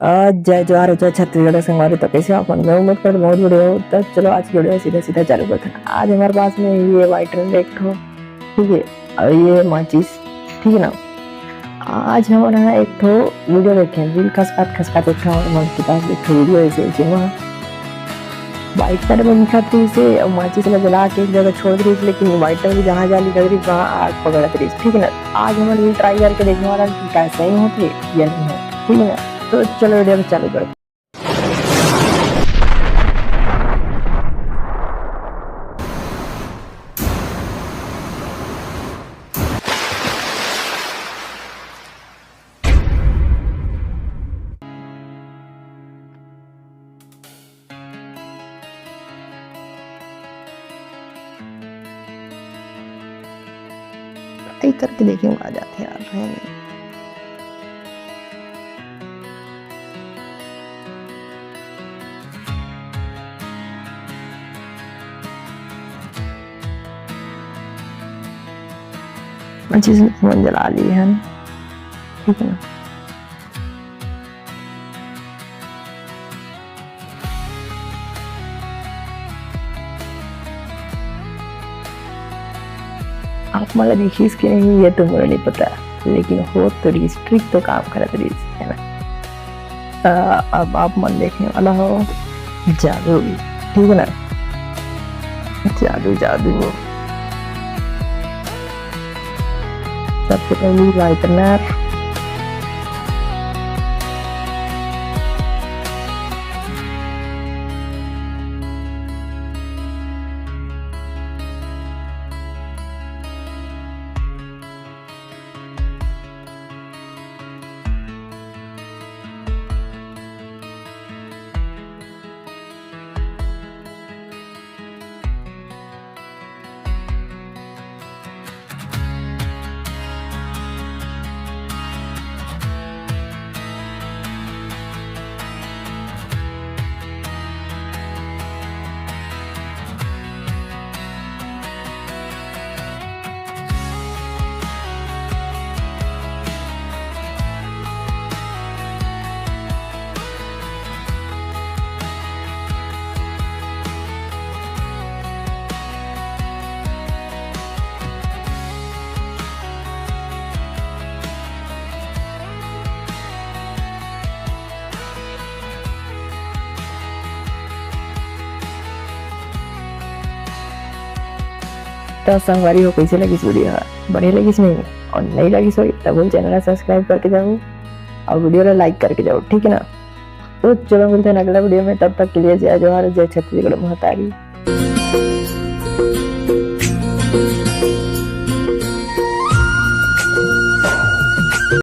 जय जवाहर जय छत्तीसगढ़ संगवारी। तो कैसे आप? मैं उम्मीद करता बहुत बढ़िया हो। तो चलो आज की वीडियो सीधा सीधा चालू करते हैं। आज हमारे पास में ये व्हाइट रंग एक ठो, ठीक है, और ये माचिस, ठीक है ना। आज हमारा एक ठो वीडियो देखें, रील खसकात एक ठो हमारे पास एक ठो वीडियो ऐसे जिसमें बाइक पर बंद खाती से माचिस में जला के एक जगह छोड़ दी, लेकिन व्हाइट रंग जहाँ जाली लग रही वहाँ आग पकड़ रही, ठीक है ना। आज हमारे रील ट्राई करके देखने वाला कि कैसे ही होती है या नहीं है, ठीक है ना। तो चलो वीडियो में चालू करते। ट्राई करके देखेंगे आ जाते हैं यार, है नहीं। माचिस में जला ली है, ठीक है ना। आप मला दिखीस कि नहीं ये तो मुझे नहीं पता, लेकिन हो तो स्ट्रिक्ट तो काम करत रही है ना। अब आप मन देखने वाला हो जादू, ठीक है ना। जादू जादू सबसे पहले लाइटनर, तो संगवारी हो कैसे लगी इस वीडियो? बढ़िया लगी इसमें और नहीं लगी सो तब चैनल सब्सक्राइब करके जाओ और वीडियो को लाइक करके जाओ, ठीक है ना। तो चलो मिलते हैं अगला वीडियो में, तब तक के लिए जय जवाहर जय छत्तीसगढ़ महतारी।